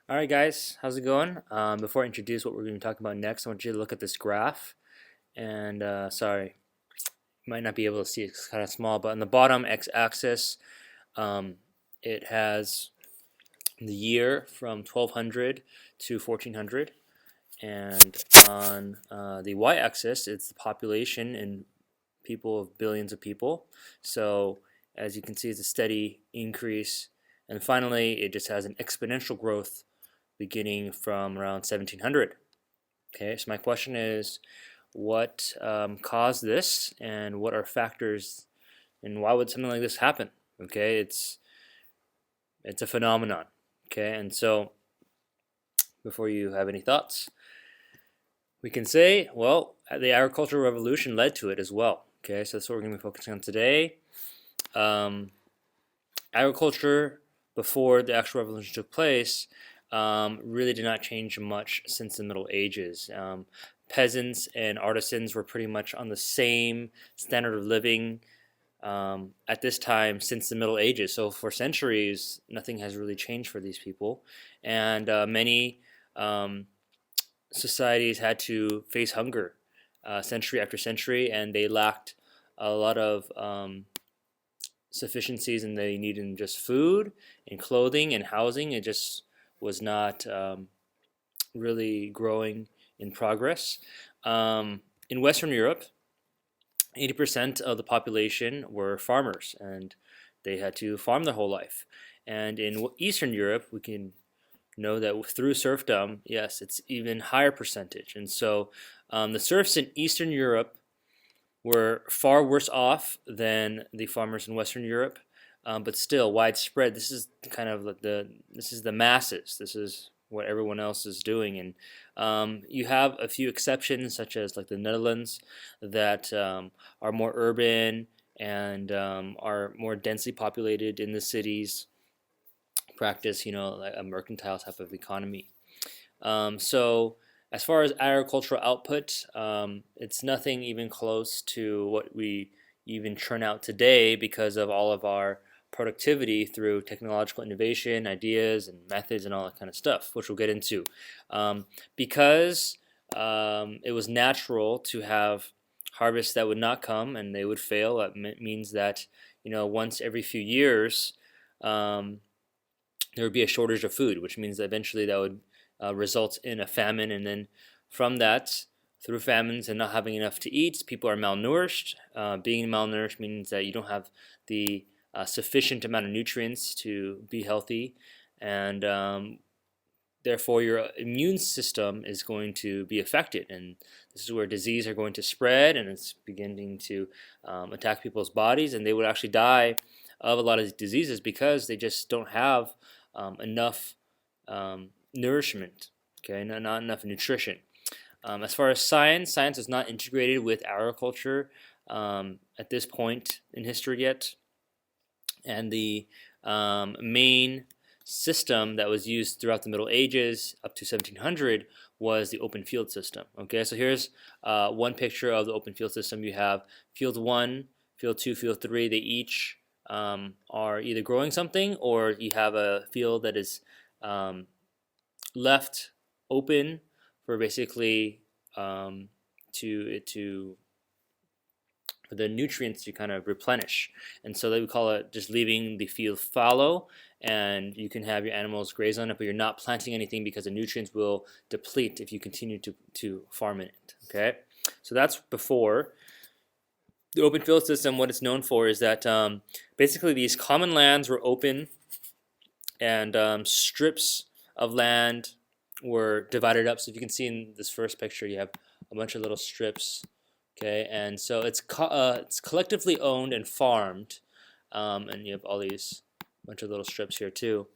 All right, guys, how's it going? Before I introduce what we're going to talk about next, I want you to look at this graph. And sorry, you might not be able to see it, it's kind of small, but on the bottom x-axis, um, it has the year from 1200 to 1400, and on the y-axis, it's the population in people of billions of people. So as you can see, it's a steady increase, and finally, it just has an exponential growth beginning from around 1700. Okay, so my question is, what caused this, and what are factors, and why would something like this happen? Okay, it's a phenomenon. Okay, and so before you have any thoughts, we can say, well, the agricultural revolution led to it as well. Okay, so that's what we're going to be focusing on today. Um, Agriculture before the actual revolution took place really did not change much since the Middle Ages. Peasants and artisans were pretty much on the same standard of living at this time since the Middle Ages. So for centuries, nothing has really changed for these people, and many societies had to face hunger century after century, and they lacked a lot of sufficiencies, and they needed just food and clothing and housing. It just was not really growing in progress. In Western Europe, 80% of the population were farmers, and they had to farm their whole life. And in Eastern Europe, we can know that through serfdom, yes, it's even higher percentage. And so the serfs in Eastern Europe were far worse off than the farmers in Western Europe, but still widespread. This is kind of like this is the masses. This is what everyone else is doing, and you have a few exceptions, such as like the Netherlands, that are more urban and are more densely populated in the cities. Practice, like a mercantile type of economy. So as far as agricultural output, it's nothing even close to what we even churn out today because of all of our productivity through technological innovation, ideas, and methods, and all that kind of stuff, which we'll get into. Because it was natural to have harvests that would not come and they would fail. That means that once every few years, there would be a shortage of food, which means that eventually that would result in a famine, and then from that, through famines and not having enough to eat, people are malnourished. Being malnourished means that you don't have the sufficient amount of nutrients to be healthy, and therefore your immune system is going to be affected, and this is where disease are going to spread, and it's beginning to attack people's bodies, and they would actually die of a lot of diseases because they just don't have enough nourishment. Okay, not enough nutrition. As far as science is not integrated with agriculture at this point in history yet, and the main system that was used throughout the Middle Ages up to 1700 was the open field system. Okay, so here's one picture of the open field system. You have field 1, field 2, field 3. They each are either growing something, or you have a field that is left open for basically to for the nutrients to kind of replenish, and so they would call it just leaving the field fallow, and you can have your animals graze on it, but you're not planting anything because the nutrients will deplete if you continue to farm in it. Okay, so that's before. The open field system, what it's known for is that basically these common lands were open, and strips of land were divided up. So if you can see in this first picture, you have a bunch of little strips. Okay, and so it's collectively owned and farmed, and you have all these bunch of little strips here too.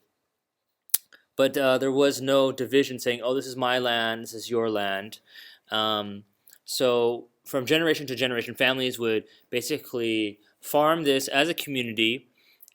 But there was no division saying, "Oh, this is my land, this is your land." So from generation to generation, families would basically farm this as a community,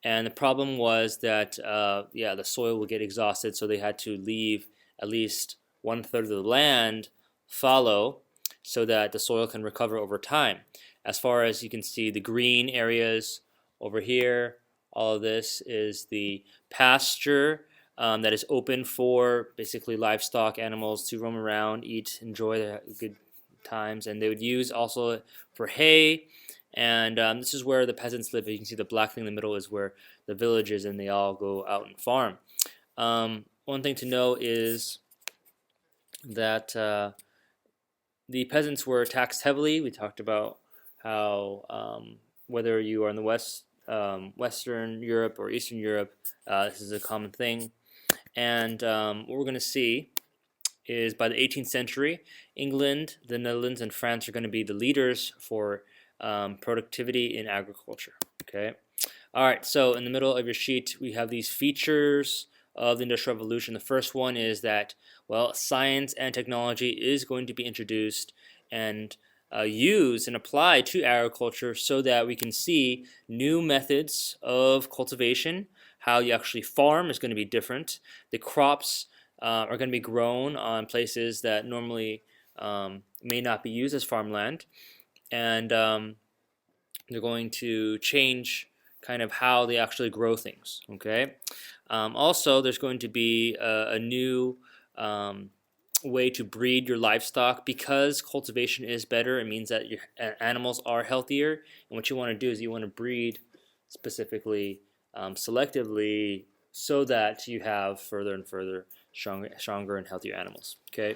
and the problem was that the soil would get exhausted, so they had to leave at least 1/3 of the land fallow, so that the soil can recover over time. As far as you can see, the green areas over here, all of this is the pasture that is open for basically livestock animals to roam around, eat, enjoy their good times, and they would use also for hay. And this is where the peasants live. You can see the black thing in the middle is where the village is, and they all go out and farm. One thing to know is that the peasants were taxed heavily. We talked about how whether you are in the Western Europe or Eastern Europe, this is a common thing. And what we're going to see is by the 18th century, England, the Netherlands, and France are going to be the leaders for productivity in agriculture. Okay. All right. So in the middle of your sheet, we have these features of the Industrial Revolution. The first one is that, well, science and technology is going to be introduced and used and applied to agriculture so that we can see new methods of cultivation. How you actually farm is going to be different. The crops are going to be grown on places that normally may not be used as farmland, and they're going to change kind of how they actually grow things. Okay. Also, there's going to be a new way to breed your livestock because cultivation is better. It means that your animals are healthier, and what you want to do is you want to breed specifically, selectively, so that you have further and further stronger and healthier animals. Okay,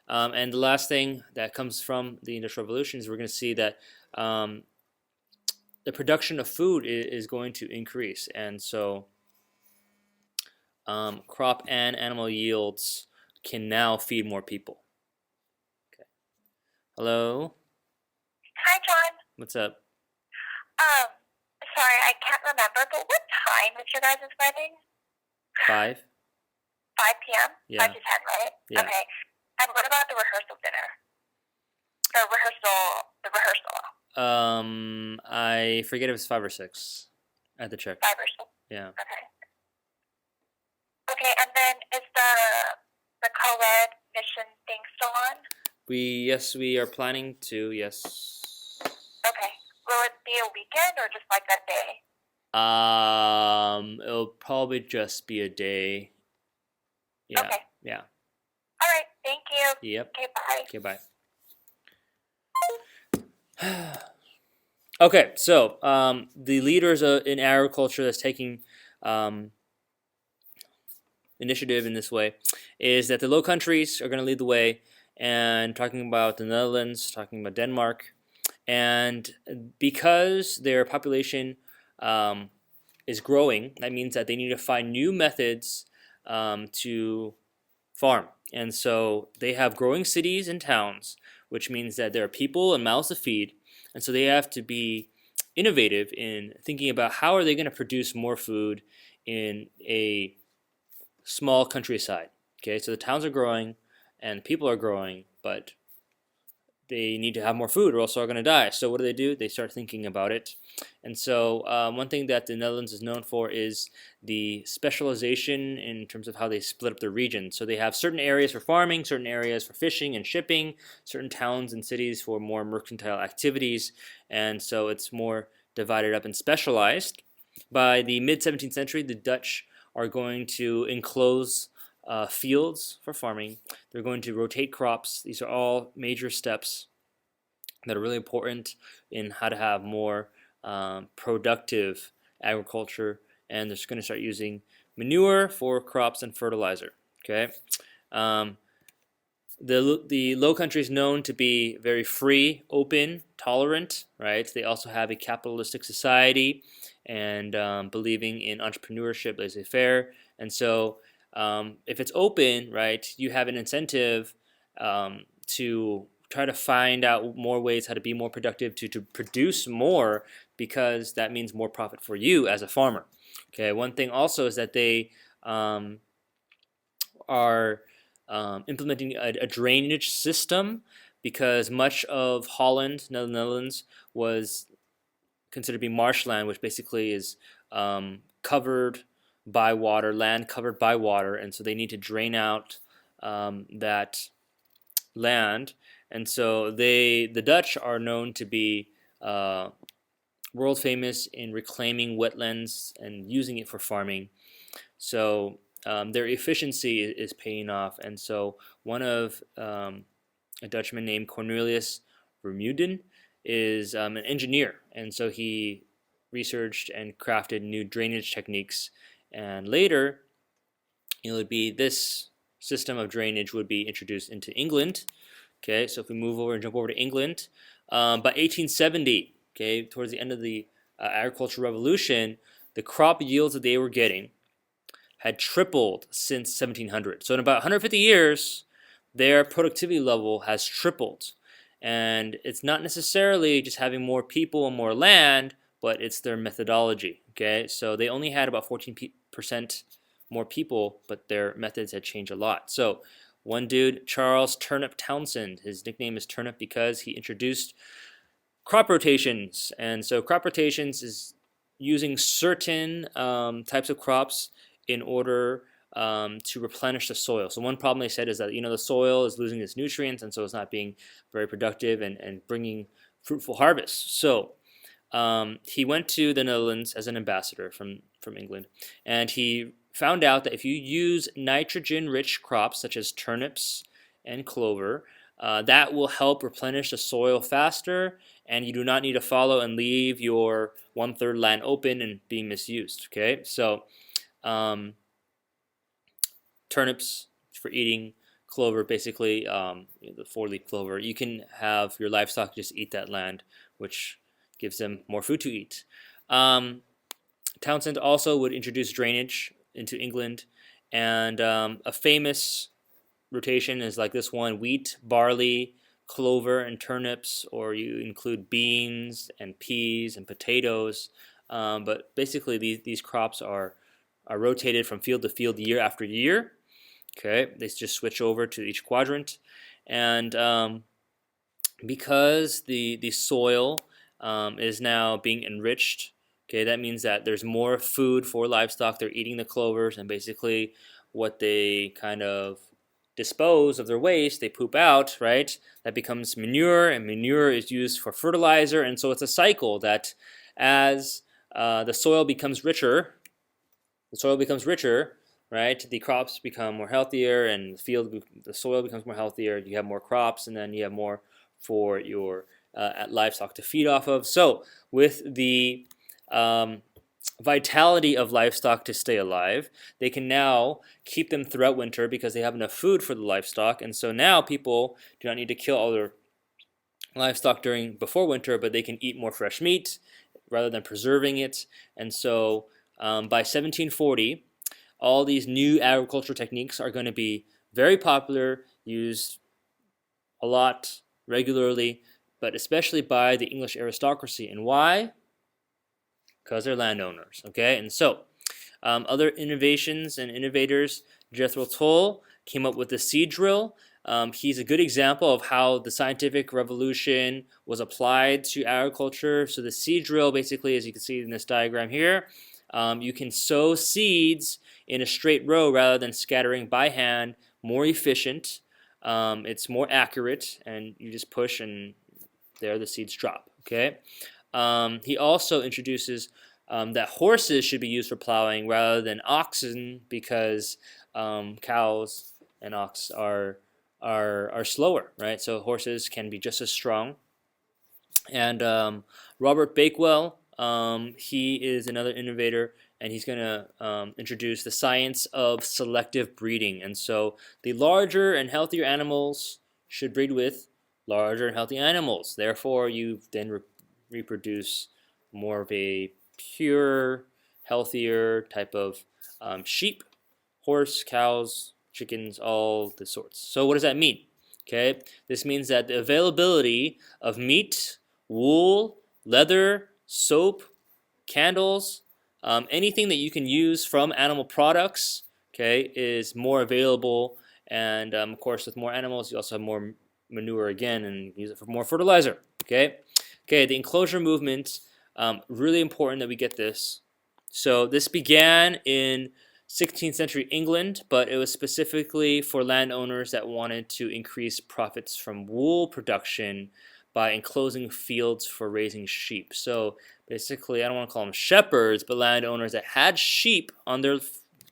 and the last thing that comes from the Industrial Revolution is we're going to see that the production of food is going to increase, and so crop and animal yields can now feed more people. Okay. Hello. Hi, John. What's up? Sorry, I can't remember, but what time is your guys' wedding? 5. 5 p.m.? Yeah. 5 to 10, right? Yeah. Okay. And what about the rehearsal dinner? The rehearsal. I forget if it's 5 or 6. I had to check. 5 or 6? Yeah. Okay. Okay, and then is the co-ed mission thing still on? Yes, we are planning to. Yes. Okay. Will it be a weekend or just like that day? It'll probably just be a day. Yeah. Okay. Yeah. All right. Thank you. Yep. Okay. Bye. Okay. Bye. Okay. So the leaders in agriculture that's taking initiative in this way is that the Low Countries are going to lead the way, and talking about the Netherlands, talking about Denmark, and because their population is growing, that means that they need to find new methods to farm, and so they have growing cities and towns, which means that there are people and mouths to feed, and so they have to be innovative in thinking about how are they going to produce more food in a small countryside. Okay, so the towns are growing and people are growing, but they need to have more food or else they're going to die. So what do? They start thinking about it. And so one thing that the Netherlands is known for is the specialization in terms of how they split up the region. So they have certain areas for farming, certain areas for fishing and shipping, certain towns and cities for more mercantile activities, and so it's more divided up and specialized. By the mid-17th century, the Dutch are going to enclose fields for farming. They're going to rotate crops. These are all major steps that are really important in how to have more productive agriculture, and they're just going to start using manure for crops and fertilizer. Okay, the Low Country is known to be very free, open, tolerant. Right? They also have a capitalistic society and believing in entrepreneurship, laissez-faire, and so if it's open, right, you have an incentive to try to find out more ways how to be more productive, to produce more, because that means more profit for you as a farmer. Okay, one thing also is that they are implementing a drainage system, because much of Holland, the Netherlands, was considered to be marshland, which basically is covered by water, land covered by water, and so they need to drain out that land. And so the Dutch are known to be world famous in reclaiming wetlands and using it for farming. So their efficiency is paying off. And so one of a Dutchman named Cornelius Vermeulen is an engineer, and so he researched and crafted new drainage techniques. And later, it would be this system of drainage would be introduced into England. Okay, so if we move over and jump over to England, by 1870, okay, towards the end of the agricultural revolution, the crop yields that they were getting had tripled since 1700. So in about 150 years, their productivity level has tripled. And it's not necessarily just having more people and more land, but it's their methodology. Okay, so they only had about 14% more people, but their methods had changed a lot. So one dude, Charles Turnip Townsend, his nickname is Turnip because he introduced crop rotations. And so crop rotations is using certain types of crops in order to replenish the soil. So one problem they said is that the soil is losing its nutrients, and so it's not being very productive and bringing fruitful harvests. So he went to the Netherlands as an ambassador from England, and he found out that if you use nitrogen-rich crops such as turnips and clover, that will help replenish the soil faster, and you do not need to follow and leave your 1/3 land open and being misused. Okay, so turnips for eating, clover basically the 4-leaf clover. You can have your livestock just eat that land, which gives them more food to eat. Townsend also would introduce drainage into England, and a famous rotation is like this one: wheat, barley, clover, and turnips, or you include beans and peas and potatoes. But basically, these crops are rotated from field to field year after year. Okay, they just switch over to each quadrant, and because the soil is now being enriched. Okay, that means that there's more food for livestock. They're eating the clovers, and basically what they kind of dispose of their waste, they poop out, right? That becomes manure, and manure is used for fertilizer. And so it's a cycle that as the soil becomes richer, right? The crops become more healthier, and the soil becomes more healthier. You have more crops, and then you have more for your livestock to feed off of. So with the vitality of livestock to stay alive, they can now keep them throughout winter because they have enough food for the livestock. And so now people do not need to kill all their livestock before winter, but they can eat more fresh meat rather than preserving it. And so by 1740, all these new agricultural techniques are going to be very popular, used a lot, regularly, but especially by the English aristocracy. And why? Because they're landowners. Okay, and so other innovations and innovators, Jethro Tull came up with the seed drill. He's a good example of how the scientific revolution was applied to agriculture. So the seed drill, basically, as you can see in this diagram here, you can sow seeds in a straight row rather than scattering by hand. More efficient. It's more accurate, and you just push, and there the seeds drop. Okay. He also introduces that horses should be used for plowing rather than oxen because cows and ox are slower, right? So horses can be just as strong. And Robert Bakewell, he is another innovator, and he's going to introduce the science of selective breeding. And so the larger and healthier animals should breed with larger and healthy animals. Therefore, you then reproduce more of a pure, healthier type of sheep, horse, cows, chickens, all the sorts. So what does that mean? Okay, this means that the availability of meat, wool, leather, soap, candles, anything that you can use from animal products, okay, is more available. And of course, with more animals, you also have more manure again, and use it for more fertilizer. Okay, the enclosure movement, really important that we get this. So this began in 16th century England, but it was specifically for landowners that wanted to increase profits from wool production by enclosing fields for raising sheep. So basically, I don't want to call them shepherds, but landowners that had sheep on their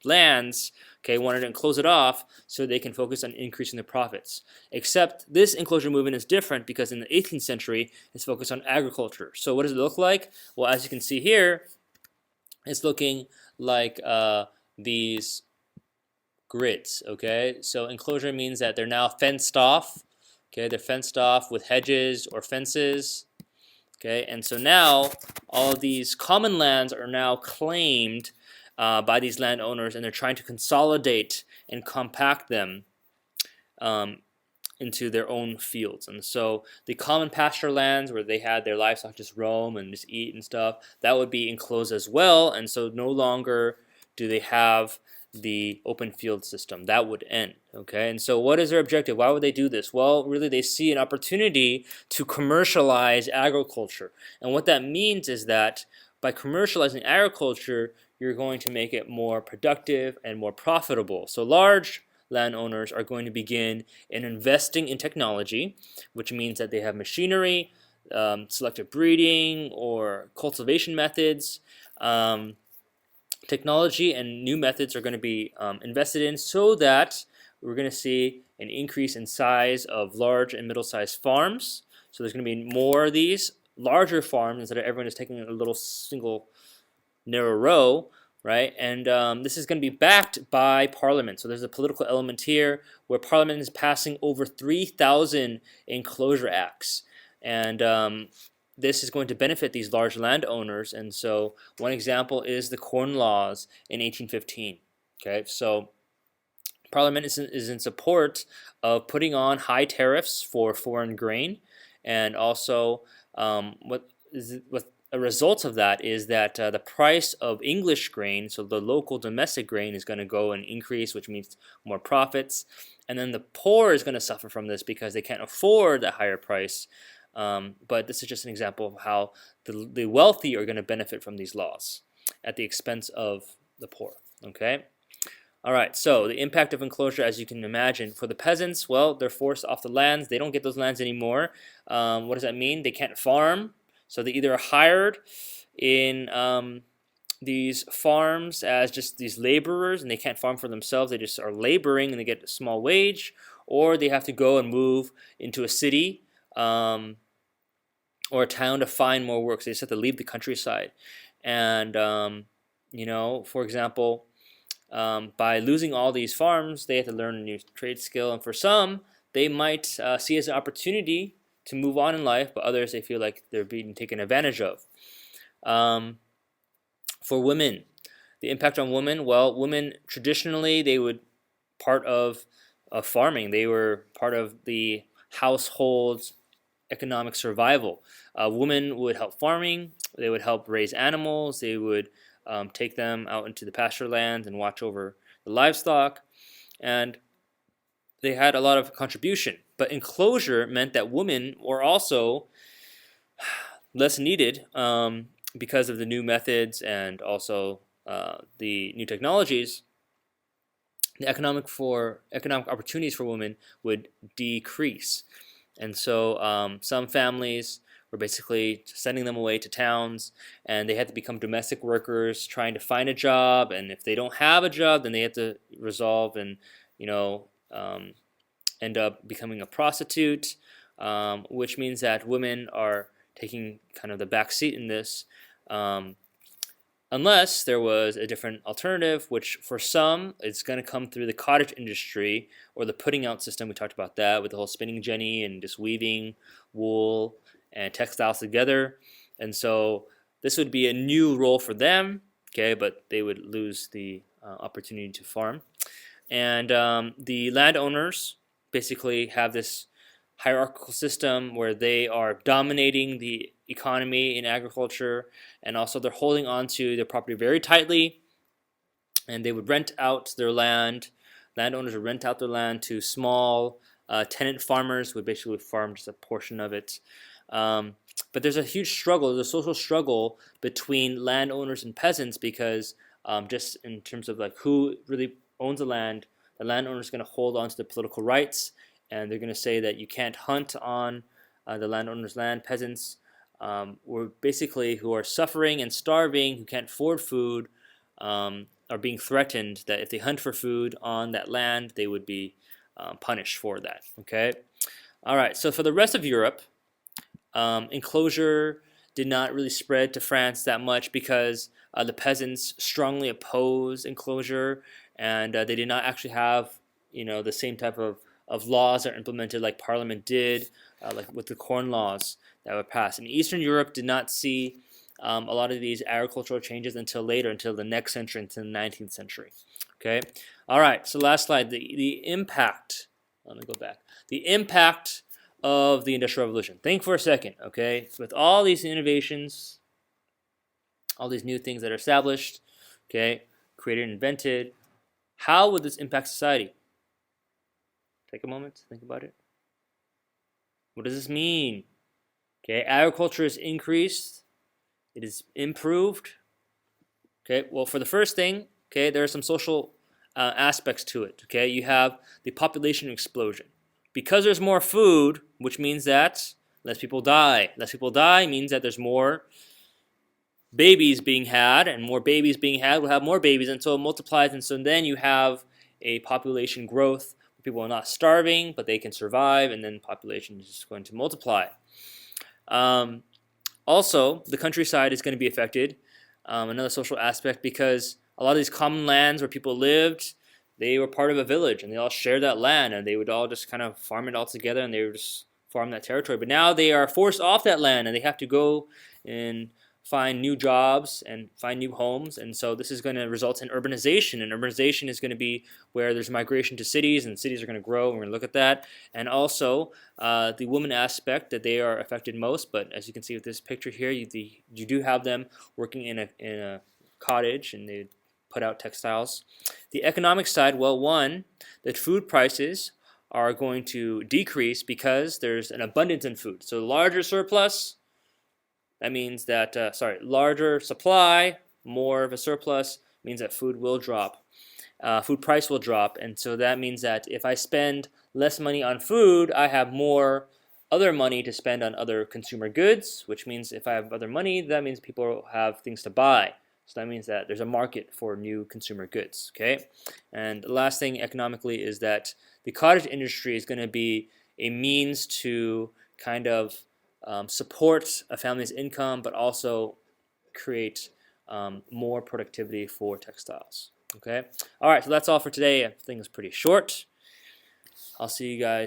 lands, okay, wanted to enclose it off so they can focus on increasing their profits. Except this enclosure movement is different because in the 18th century, it's focused on agriculture. So what does it look like? Well, as you can see here, it's looking like these grids. Okay, so enclosure means that they're now fenced off. Okay, they're fenced off with hedges or fences. Okay, and so now all of these common lands are now claimed by these landowners, and they're trying to consolidate and compact them um, into their own fields. And so the common pasture lands where they had their livestock just roam and just eat and stuff, that would be enclosed as well. And so no longer do they have the open field system. That would end. Okay, and so what is their objective? Why would they do this? Well, really they see an opportunity to commercialize agriculture. And what that means is that by commercializing agriculture, you're going to make it more productive and more profitable. So large landowners are going to begin in investing in technology, which means that they have machinery, selective breeding, or cultivation methods. Technology and new methods are going to be invested in so that we're going to see an increase in size of large and middle-sized farms. So there's going to be more of these larger farms instead of everyone just taking a little single narrow row, right? And this is going to be backed by Parliament. So there's a political element here where Parliament is passing over 3,000 enclosure acts. And this is going to benefit these large landowners. And so one example is the Corn Laws in 1815. Okay, so Parliament is in support of putting on high tariffs for foreign grain, and also what a result of that is that the price of English grain, so the local domestic grain, is going to go and increase, which means more profits. And then the poor is going to suffer from this because they can't afford that higher price. But this is just an example of how the wealthy are going to benefit from these laws at the expense of the poor. Okay. All right. So the impact of enclosure, as you can imagine, for the peasants, well, they're forced off the lands. They don't get those lands anymore. What does that mean? They can't farm. So they either are hired in these farms as just these laborers, and they can't farm for themselves. They just are laboring, and they get a small wage, or they have to go and move into a city or a town to find more work. So they just have to leave the countryside. And for example, by losing all these farms, they have to learn a new trade skill. And for some, they might see it as an opportunity to move on in life, but others, they feel like they're being taken advantage of. For women, the impact on women, well, women traditionally, they would part of farming. They were part of the household's economic survival. Women would help farming. They would help raise animals. They would take them out into the pasture lands and watch over the livestock. And they had a lot of contribution. But enclosure meant that women were also less needed because of the new methods and also the new technologies. The economic opportunities for women would decrease. And so some families were basically sending them away to towns, and they had to become domestic workers trying to find a job. And if they don't have a job, then they have to resolve and end up becoming a prostitute, which means that women are taking kind of the back seat in this, unless there was a different alternative, which for some it's going to come through the cottage industry or the putting out system. We talked about that with the whole spinning jenny and just weaving wool and textiles together. And so this would be a new role for them, okay, but they would lose the opportunity to farm. And the landowners basically have this hierarchical system where they are dominating the economy in agriculture, and also they're holding on to their property very tightly, and they would rent out their land. Landowners would rent out their land to small tenant farmers who would basically farm just a portion of it. But there's a huge struggle, there's a social struggle between landowners and peasants because just in terms of like who really owns the landowner is going to hold on to the political rights, and they're going to say that you can't hunt on the landowner's land. Peasants were basically who are suffering and starving, who can't afford food, are being threatened that if they hunt for food on that land, they would be punished for that. Okay. All right. So for the rest of Europe, enclosure did not really spread to France that much because the peasants strongly oppose enclosure, and they did not actually have the same type of laws that are implemented like Parliament did, like with the corn laws that were passed. And Eastern Europe did not see a lot of these agricultural changes until later, until the next century, until the 19th century. Okay. All right. So last slide. The impact. Let me go back. The impact of the Industrial Revolution. Think for a second, okay? With all these innovations, all these new things that are established, okay, created and invented, how would this impact society? Take a moment to think about it. What does this mean? Okay, agriculture is increased. It is improved. Okay, well, for the first thing, okay, there are some social aspects to it. Okay, you have the population explosion. Because there's more food, which means that less people die. Less people die means that there's more babies being had, and more babies being had will have more babies, and so it multiplies, and so then you have a population growth. People are not starving, but they can survive, and then population is just going to multiply. Also, the countryside is going to be affected. Another social aspect, because a lot of these common lands where people lived, they were part of a village and they all shared that land, and they would all just kind of farm it all together, and they would just farm that territory. But now they are forced off that land, and they have to go and find new jobs and find new homes, and so this is going to result in urbanization, and urbanization is going to be where there's migration to cities, and cities are going to grow, and we're going to look at that. And also the women aspect, that they are affected most, but as you can see with this picture here, you do have them working in a cottage, and they put out textiles. The economic side, well, one, that food prices are going to decrease because there's an abundance in food. So larger surplus, that means that, larger supply, more of a surplus, means that food will drop. Food price will drop, and so that means that if I spend less money on food, I have more other money to spend on other consumer goods, which means if I have other money, that means people have things to buy. So that means that there's a market for new consumer goods, okay? And the last thing economically is that the cottage industry is going to be a means to kind of support a family's income, but also create more productivity for textiles, okay? All right, so that's all for today. I think it's pretty short. I'll see you guys